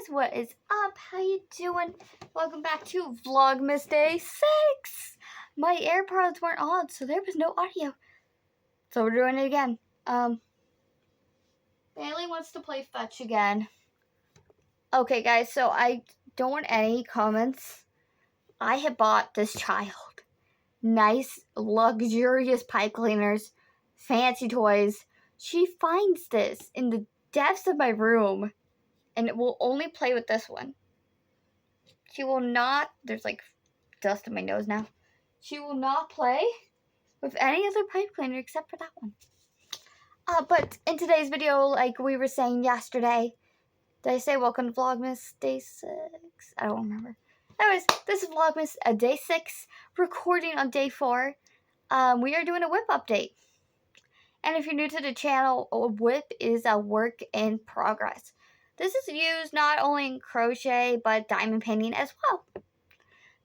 what is up? How you doing? Welcome back to Vlogmas Day 6. My AirPods weren't on, so there was no audio. So we're doing it again. Bailey wants to play fetch again. Okay, guys, so I don't want any comments. I have bought this child nice, luxurious pipe cleaners, fancy toys. She finds this in the depths of my room. And it will only play with this one. She will not, there's like dust in my nose now. She will not play with any other pipe cleaner except for that one. But in today's video, like we were saying yesterday, did I say welcome to Vlogmas Day 6? I don't remember. Anyways, this is Vlogmas Day 6, recording on Day 4. We are doing a whip update. And if you're new to the channel, a whip is a work in progress. This is used not only in crochet, but diamond painting as well.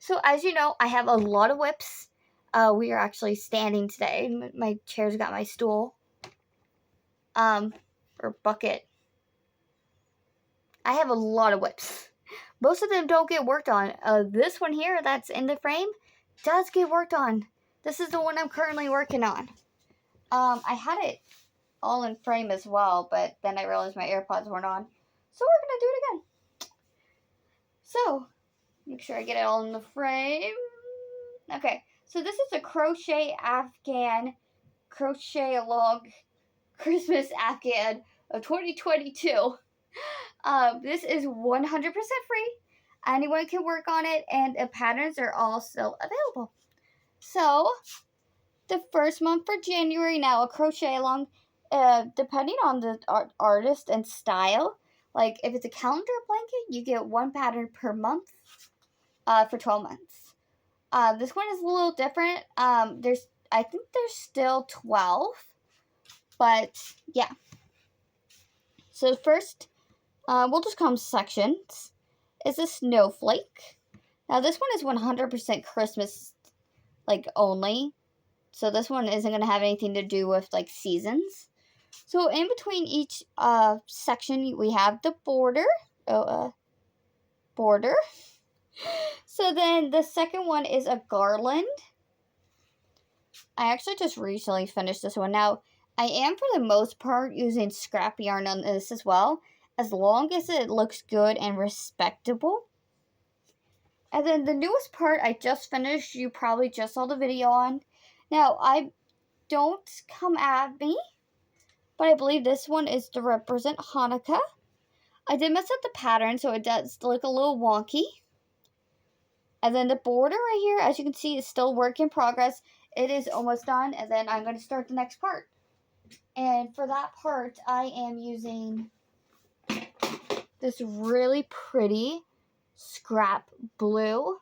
So as you know, I have a lot of whips. We are actually standing today. My chair's got my stool. Or bucket. I have a lot of whips. Most of them don't get worked on. This one here that's in the frame does get worked on. This is the one I'm currently working on. I had it all in frame as well, but then I realized my AirPods weren't on. So we're going to do it again. So, make sure I get it all in the frame. Okay, so this is a crochet Afghan, crochet along Christmas Afghan of 2022. This is 100% free. Anyone can work on it, and the patterns are all still available. So, the first month for January now, a crochet along, depending on the artist and style. Like, if it's a calendar blanket, you get one pattern per month for 12 months. This one is a little different. I think there's still 12. But, yeah. So, first, we'll just call them sections. Is a snowflake. Now, this one is 100% Christmas, like, only. So, this one isn't going to have anything to do with, like, seasons. So, in between each section, we have the border. Border. So, then the second one is a garland. I actually just recently finished this one. Now, I am, for the most part, using scrap yarn on this as well, as long as it looks good and respectable. And then the newest part I just finished, you probably just saw the video on. Now, don't come at me, but I believe this one is to represent Hanukkah. I did mess up the pattern, so it does look a little wonky. And then the border right here, as you can see, is still work in progress. It is almost done, and then I'm going to start the next part. And for that part, I am using this really pretty scrap blue.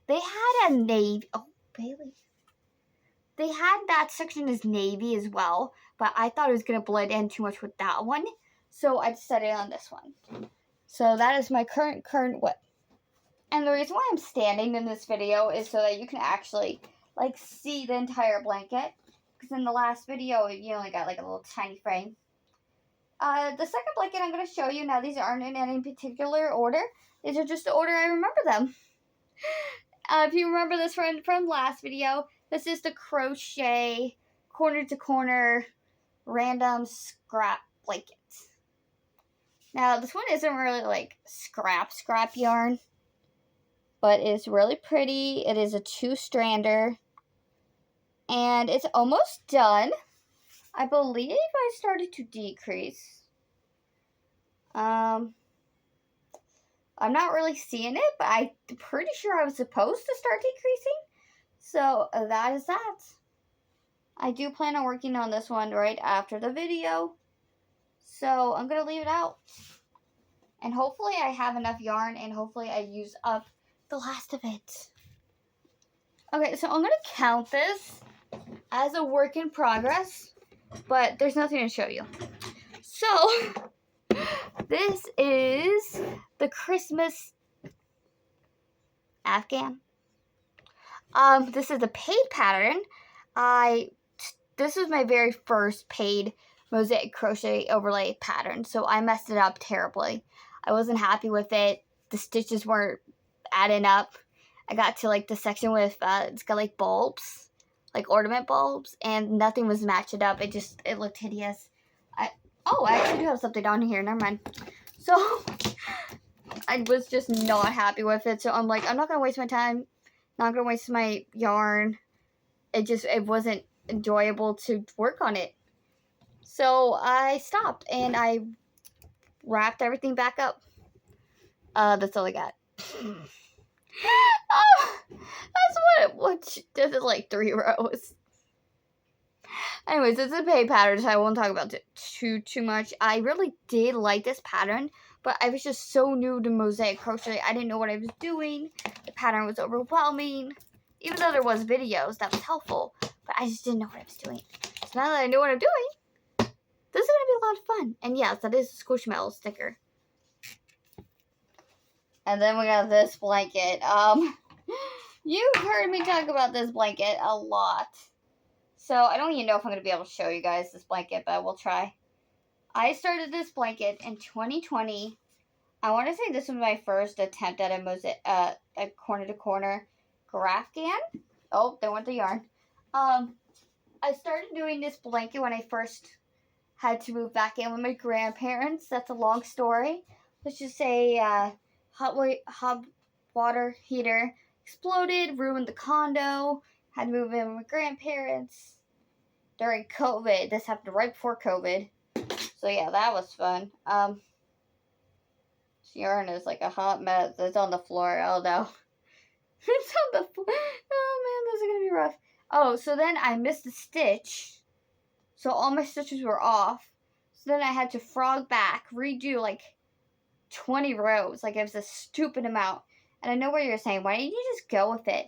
They had a navy. Oh, Bailey. They had that section as navy as well, but I thought it was going to blend in too much with that one, so I decided on this one. So that is my current whip. And the reason why I'm standing in this video is so that you can actually, like, see the entire blanket, because in the last video, you only got, like, a little tiny frame. The second blanket I'm going to show you, now these aren't in any particular order, these are just the order I remember them. If you remember this from last video, this is the crochet corner to corner random scrap blanket. Now, this one isn't really like scrap yarn, but it's really pretty. It is a 2-strander, and it's almost done. I believe I started to decrease. I'm not really seeing it, but I'm pretty sure I was supposed to start decreasing. So, that is that. I do plan on working on this one right after the video. So, I'm going to leave it out. And hopefully I have enough yarn, and hopefully I use up the last of it. Okay, so I'm going to count this as a work in progress, but there's nothing to show you. So, this is the Christmas Afghan. This is a paid pattern. This was my very first paid mosaic crochet overlay pattern, so I messed it up terribly. I wasn't happy with it. The stitches weren't adding up. I got to like the section with it's got like bulbs, like ornament bulbs, and nothing was matching up. It looked hideous. I actually do have something on here. Never mind. So I was just not happy with it. So I'm like, I'm not gonna waste my time. Not gonna waste my yarn. It wasn't enjoyable to work on it. So I stopped and I wrapped everything back up. That's all I got. Oh, that's what this is like 3 rows. Anyways, it's a paid pattern, so I won't talk about it too much. I really did like this pattern, but I was just so new to mosaic crochet. I didn't know what I was doing. The pattern was overwhelming. Even though there was videos, that was helpful, but I just didn't know what I was doing. So now that I know what I'm doing, this is going to be a lot of fun. And yes, that is a Squishmallow sticker. And then we got this blanket. You've heard me talk about this blanket a lot. So I don't even know if I'm going to be able to show you guys this blanket, but we'll try. I started this blanket in 2020. I want to say this was my first attempt at a corner-to-corner graph gan. Oh, there went the yarn. I started doing this blanket when I first had to move back in with my grandparents. That's a long story. Let's just say hot water heater exploded, ruined the condo, had to move in with my grandparents during COVID. This happened right before COVID. So yeah, that was fun. This yarn is like a hot mess. It's on the floor. Oh no. It's on the floor. Oh man, this is gonna be rough. Oh, so then I missed a stitch. So all my stitches were off. So then I had to frog back, redo like 20 rows. Like it was a stupid amount. And I know what you're saying. Why didn't you just go with it?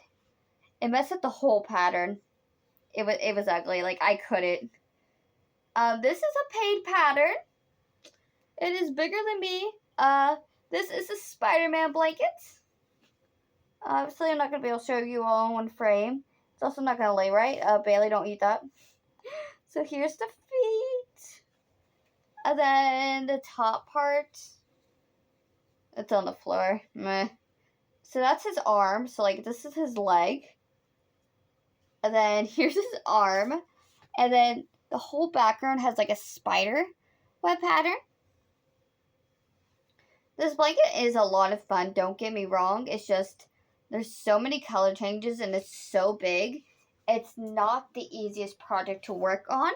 It messed up the whole pattern. It was ugly. Like I couldn't. This is a paid pattern. It is bigger than me. This is a Spider-Man blanket. Obviously, I'm not going to be able to show you all in one frame. It's also not going to lay right. Bailey, don't eat that. So here's the feet. And then the top part. It's on the floor. Meh. So that's his arm. So, like, this is his leg. And then here's his arm. And then the whole background has, like, a spider web pattern. This blanket is a lot of fun. Don't get me wrong. It's just, there's so many color changes and it's so big. It's not the easiest project to work on.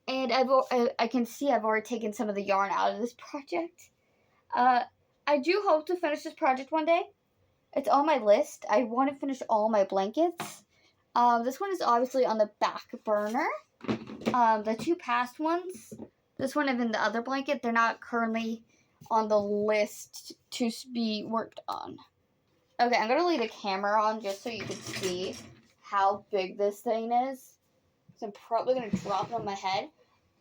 And I can see I've already taken some of the yarn out of this project. I do hope to finish this project one day. It's on my list. I want to finish all my blankets. This one is obviously on the back burner. The 2 past ones, this one and then the other blanket, they're not currently on the list to be worked on. Okay, I'm going to leave the camera on just so you can see how big this thing is. So I'm probably going to drop it on my head.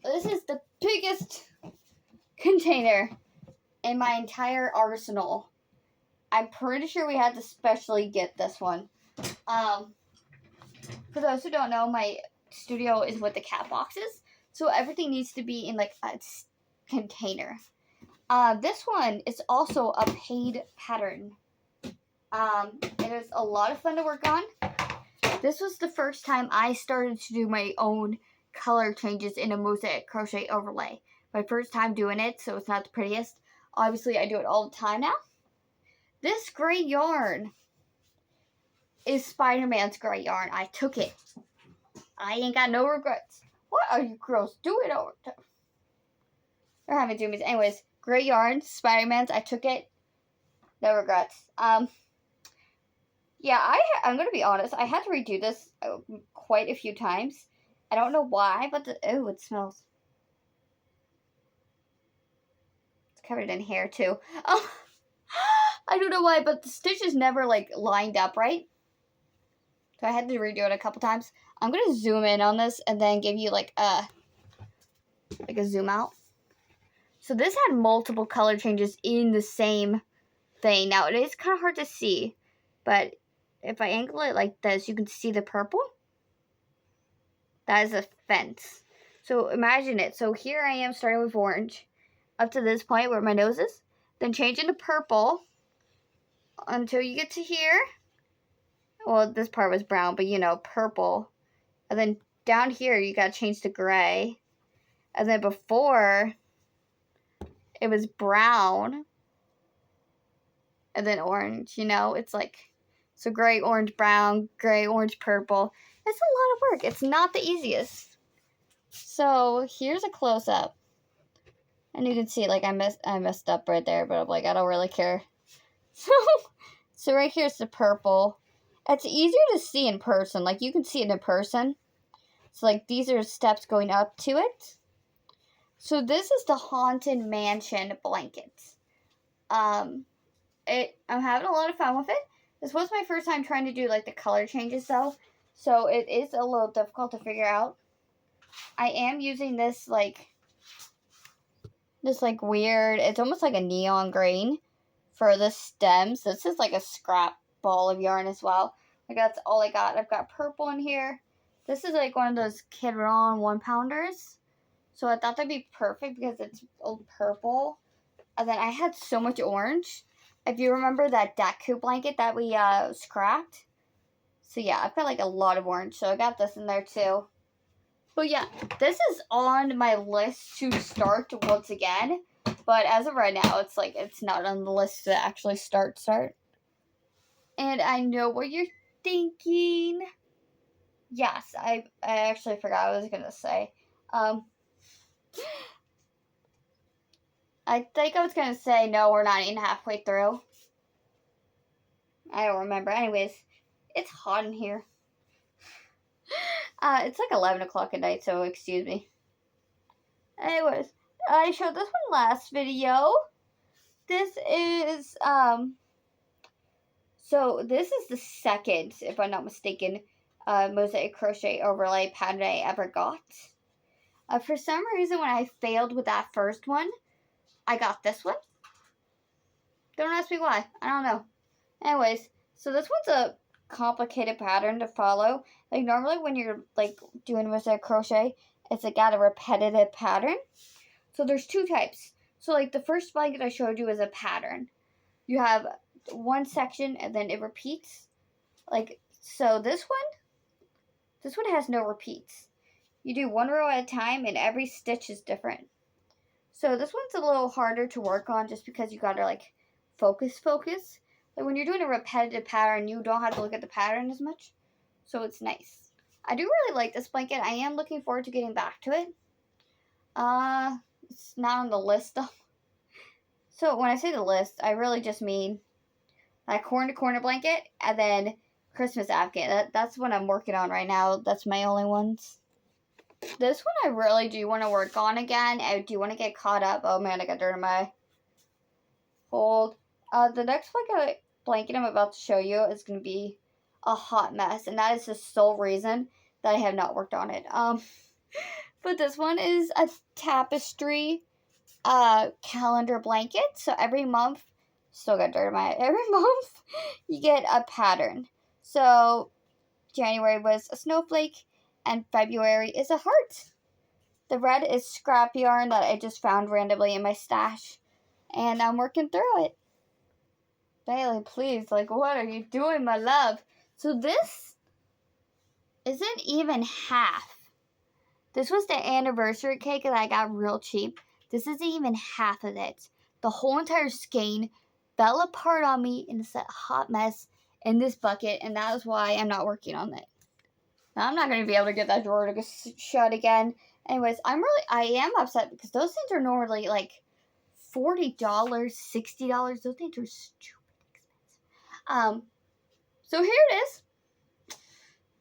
This is the biggest container in my entire arsenal. I'm pretty sure we had to specially get this one. For those who don't know, my studio is with the cat boxes. So everything needs to be in like a container. This one is also a paid pattern. It is a lot of fun to work on. This was the first time I started to do my own color changes in a mosaic crochet overlay. My first time doing it, so it's not the prettiest. Obviously, I do it all the time now. This gray yarn is Spider-Man's gray yarn. I took it. I ain't got no regrets. What are you girls doing over there? They're having zoomies. Anyways, gray yarn, Spider-Man's. I took it. No regrets. Yeah, I'm going to be honest. I had to redo this quite a few times. I don't know why, but oh, it smells. It's covered in hair, too. Oh, I don't know why, but the stitches never, like, lined up right. So I had to redo it a couple times. I'm going to zoom in on this and then give you, like a zoom out. So this had multiple color changes in the same thing. Now, it is kind of hard to see, but if I angle it like this, you can see the purple. That is a fence. So imagine it. So here I am starting with orange up to this point where my nose is. then change into purple until you get to here. Well, this part was brown, but you know, purple. And then down here, you gotta change to gray. And then before, it was brown. And then orange, you know? It's like, so gray, orange, brown, gray, orange, purple. It's a lot of work. It's not the easiest. So here's a close-up. And you can see, like, I messed up right there, but I'm like, I don't really care. So right here's the purple. It's easier to see in person. Like, you can see it in person. So, like, these are steps going up to it. So this is the Haunted Mansion blanket. I'm having a lot of fun with it. This was my first time trying to do, like, the color changes, though. So it is a little difficult to figure out. I am using this, like, weird, it's almost like a neon green for the stems. This is like a scrap ball of yarn as well. Like, that's all I got. I've got purple in here. This is like one of those Kid Ron 1-pounders. So I thought that'd be perfect because it's purple. And then I had so much orange. If you remember that Deku blanket that we scrapped. So yeah, I've got like a lot of orange. So I got this in there too. But yeah, this is on my list to start once again. But as of right now, it's like, it's not on the list to actually start. And I know what you're thinking. Yes, I actually forgot what I was going to say. I think I was going to say, no, we're not even halfway through. I don't remember. Anyways, it's hot in here. It's like 11 o'clock at night, so excuse me. Anyways, I showed this one last video. This is, so this is the second, if I'm not mistaken, mosaic crochet overlay pattern I ever got. For some reason, when I failed with that first one, I got this one. Don't ask me why. I don't know. Anyways, so this one's a complicated pattern to follow. Like, normally when you're, like, doing mosaic crochet, it's, like, got a repetitive pattern. So there's two types. So, like, the first blanket I showed you is a pattern. You have one section, and then it repeats. Like, so this one has no repeats. You do one row at a time, and every stitch is different. So this one's a little harder to work on just because you gotta, like, focus. Like, when you're doing a repetitive pattern, you don't have to look at the pattern as much. So it's nice. I do really like this blanket. I am looking forward to getting back to it. It's not on the list, though. So when I say the list, I really just mean that corner-to-corner blanket and then Christmas advocate. That's what I'm working on right now. That's my only ones. This one I really do want to work on again. I do want to get caught up. Oh man, I got dirt in my hold. The next blanket I'm about to show you is going to be a hot mess. And that is the sole reason that I have not worked on it. But this one is a tapestry calendar blanket. So every month, still got dirt in my, every month you get a pattern. So January was a snowflake and February is a heart. The red is scrap yarn that I just found randomly in my stash. And I'm working through it. Bailey, please, like, what are you doing, my love? So this isn't even half. This was the anniversary cake that I got real cheap. This isn't even half of it. The whole entire skein fell apart on me in a hot mess in this bucket, and that is why I'm not working on it. Now, I'm not going to be able to get that drawer to shut again. Anyways, I am upset because those things are normally like $40, $60. Those things are stupid expensive. So here it is.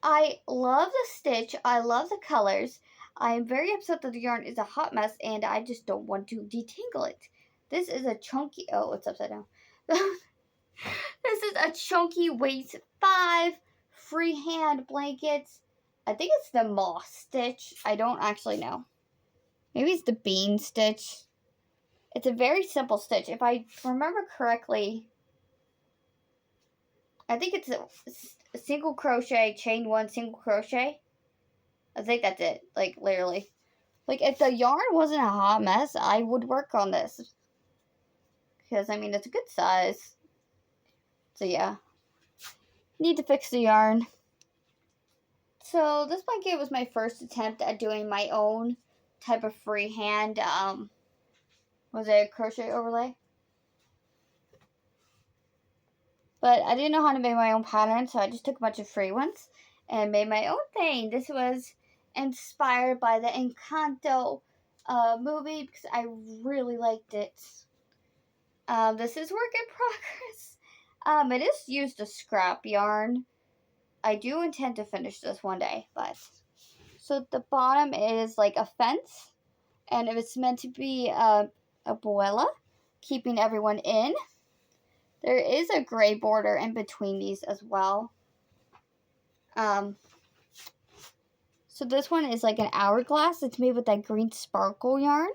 I love the stitch. I love the colors. I am very upset that the yarn is a hot mess and I just don't want to detangle it. This is a chunky, oh, it's upside down. This is a chunky weight 5 freehand blanket. I think it's the moss stitch. I don't actually know. Maybe it's the bean stitch. It's a very simple stitch. If I remember correctly, I think it's a single crochet, chain 1, single crochet. I think that's it. Like, literally. Like, if the yarn wasn't a hot mess, I would work on this. because, I mean, it's a good size. So, yeah. Need to fix the yarn. So, this blanket was my first attempt at doing my own type of freehand, was it a crochet overlay? But I didn't know how to make my own pattern, so I just took a bunch of free ones and made my own thing. This was inspired by the Encanto movie because I really liked it. This is work in progress. It is used a scrap yarn. I do intend to finish this one day, but so at the bottom is like a fence, and it was meant to be a abuela, keeping everyone in. There is a gray border in between these as well. So this one is like an hourglass. It's made with that green sparkle yarn.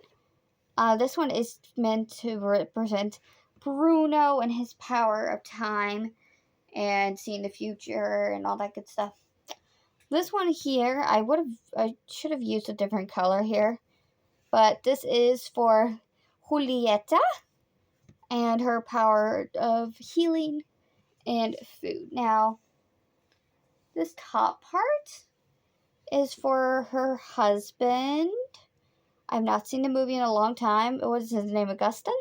This one is meant to represent Bruno and his power of time and seeing the future and all that good stuff. This one here, I should have used a different color here, but this is for Julieta and her power of healing and food. Now, this top part is for her husband. I've not seen the movie in a long time. What is his name? Augustin?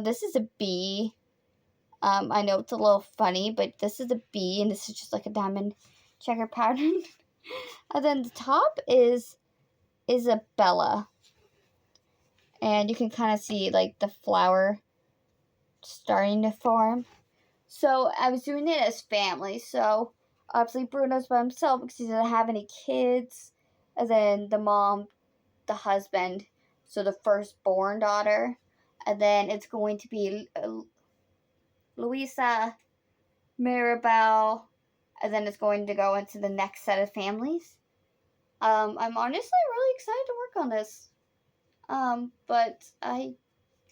This is a bee. I know it's a little funny, but this is a bee, and this is just like a diamond checker pattern. And then the top is Isabella. And you can kind of see like the flower starting to form. So I was doing it as family. So obviously Bruno's by himself because he doesn't have any kids. And then the mom, the husband, so the firstborn daughter. And then it's going to be Luisa, Mirabelle, and then it's going to go into the next set of families. I'm honestly really excited to work on this. But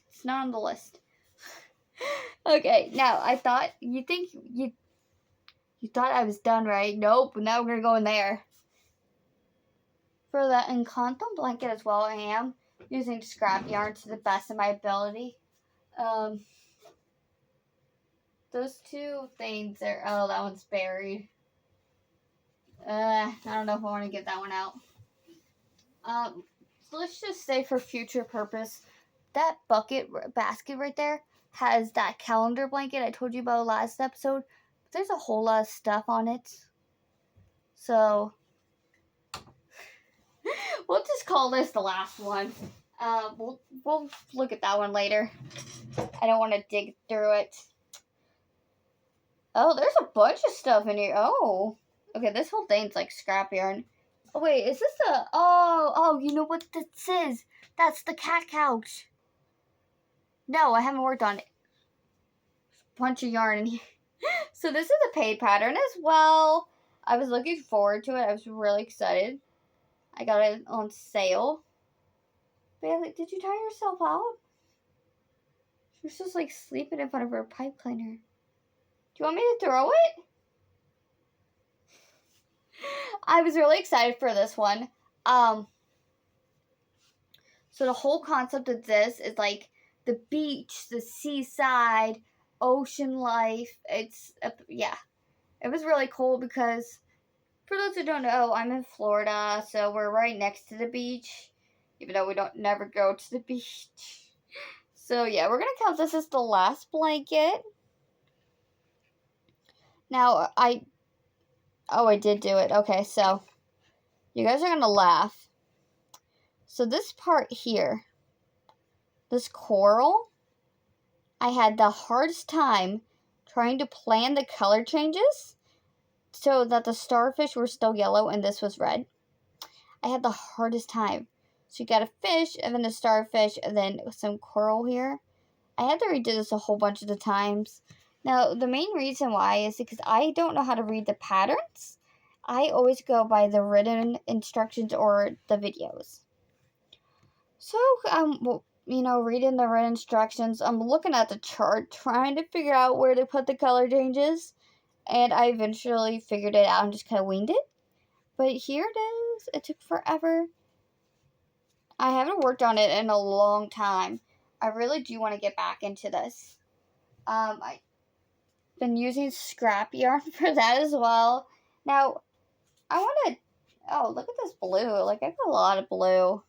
it's not on the list. Okay, now I thought you thought I was done, right? Nope, now we're gonna go in there. For the Encanto blanket as well, I am using scrap yarn to the best of my ability. Those two things are, oh, that one's buried. I don't know if I want to get that one out. So let's just say for future purpose, that basket right there has that calendar blanket I told you about last episode. But there's a whole lot of stuff on it. So we'll just call this the last one. We'll look at that one later. I don't want to dig through it. Oh, there's a bunch of stuff in here. Oh. Okay, this whole thing's like scrap yarn. Oh, wait, is this a... Oh, you know what this is? That's the cat couch. No, I haven't worked on it. Bunch of yarn in here. So this is a paid pattern as well. I was looking forward to it. I was really excited. I got it on sale. Bailey, did you tire yourself out? She was just like sleeping in front of her pipe cleaner. Do you want me to throw it? I was really excited for this one. So the whole concept of this is like the beach, the seaside, ocean life. Yeah. It was really cool because for those who don't know, I'm in Florida, so we're right next to the beach, even though we don't never go to the beach. So yeah, we're gonna count this as the last blanket. Now I did do it. Okay, so you guys are gonna laugh. So this part here, this coral, I had the hardest time trying to plan the color changes so that the starfish were still yellow and this was red. I had the hardest time. So you got a fish and then a starfish and then some coral here. I had to redo this a whole bunch of the times. Now, the main reason why is because I don't know how to read the patterns. I always go by the written instructions or the videos. So, reading the written instructions, I'm looking at the chart, trying to figure out where to put the color changes. And I eventually figured it out and just kind of winged it. But here it is. It took forever. I haven't worked on it in a long time. I really do want to get back into this. I've been using scrap yarn for that as well. Now, I want to... Oh, look at this blue. Like, I got a lot of blue.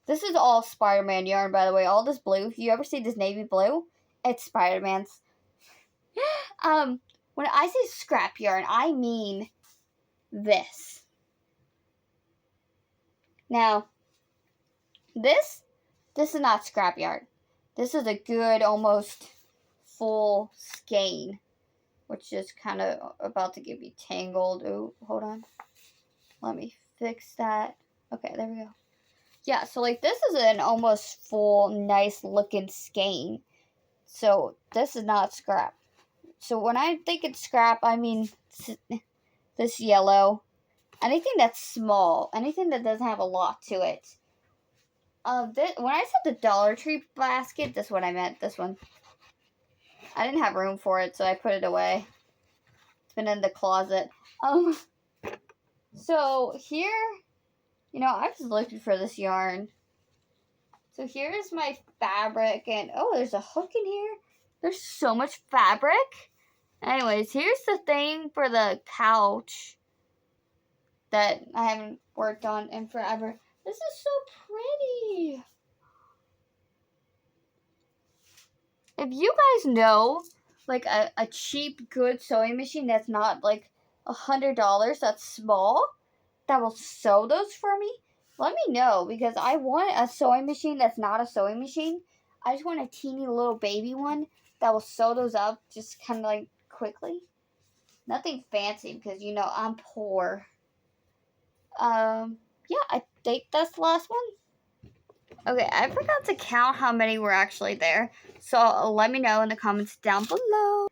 This is all Spider-Man yarn, by the way. All this blue. If you ever see this navy blue, it's Spider-Man's. When I say scrap yarn, I mean this. Now, this is not scrap yarn. This is a good, almost full skein, which is kind of about to get me tangled. Oh, hold on. Let me fix that. Okay, there we go. Yeah, so like this is an almost full, nice looking skein. So this is not scrap. So when I think it's scrap, I mean this yellow. Anything that's small, anything that doesn't have a lot to it. When I said the Dollar Tree basket, this is what I meant. This one. I didn't have room for it, so I put it away. It's been in the closet. So here, I was looking for this yarn. So here's my fabric, and oh, there's a hook in here. There's so much fabric. Anyways, here's the thing for the pouch that I haven't worked on in forever. This is so pretty. If you guys know, like, a cheap, good sewing machine that's not, like, $100, that's small, that will sew those for me, let me know, because I want a sewing machine that's not a sewing machine. I just want a teeny little baby one that will sew those up just kind of, like, quickly. Nothing fancy, because, I'm poor. Yeah, I think that's the last one. Okay, I forgot to count how many were actually there, so let me know in the comments down below.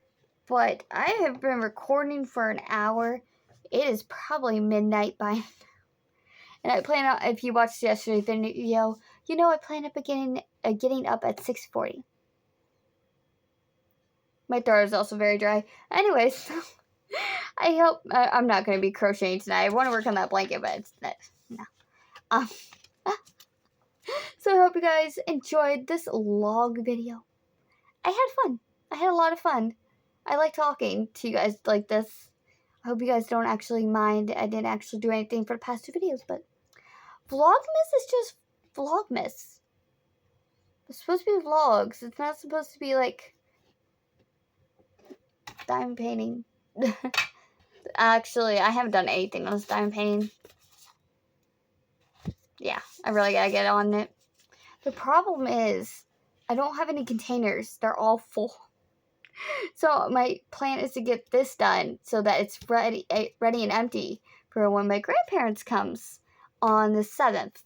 But I have been recording for an hour. It is probably midnight by now. And I plan on, if you watched yesterday's video, I plan on getting up at 6:40. My throat is also very dry. Anyways, I hope, I'm not going to be crocheting tonight. I want to work on that blanket, but it's not, no. So I hope you guys enjoyed this log video. I had fun. I had a lot of fun. I like talking to you guys like this. I hope you guys don't actually mind. I didn't actually do anything for the past 2 videos, but Vlogmas is just Vlogmas. It's supposed to be vlogs. It's not supposed to be like diamond painting. Actually, I haven't done anything on this diamond painting. Yeah, I really gotta get on it. The problem is, I don't have any containers. They're all full. So my plan is to get this done so that it's ready and empty for when my grandparents comes on the 7th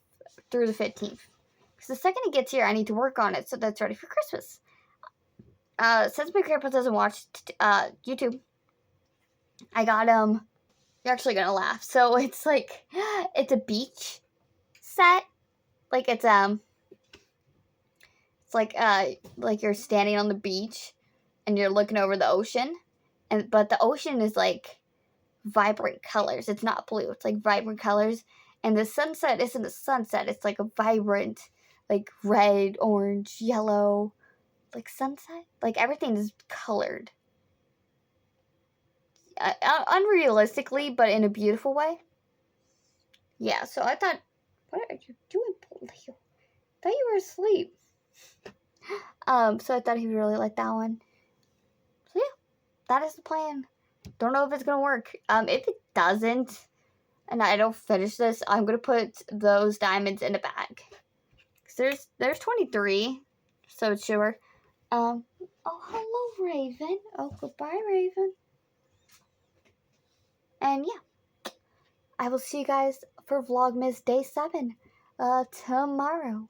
through the 15th. Because the second it gets here, I need to work on it so that's ready for Christmas. Since my grandpa doesn't watch YouTube, I got you're actually gonna laugh. So it's like, it's a beach set. Like it's like you're standing on the beach and you're looking over the ocean, but the ocean is like vibrant colors. It's not blue. It's like vibrant colors, and the sunset isn't a sunset. It's like a vibrant, like red, orange, yellow, like sunset. Like everything is colored, unrealistically, but in a beautiful way. Yeah. So I thought, what are you doing, Polio? I thought you were asleep. So I thought he would really like that one. So yeah, that is the plan. Don't know if it's gonna work. If it doesn't, and I don't finish this, I'm gonna put those diamonds in a bag. Cause there's 23, so it should work. Oh, hello, Raven. Oh, goodbye, Raven. And yeah, I will see you guys for Vlogmas Day 7, tomorrow.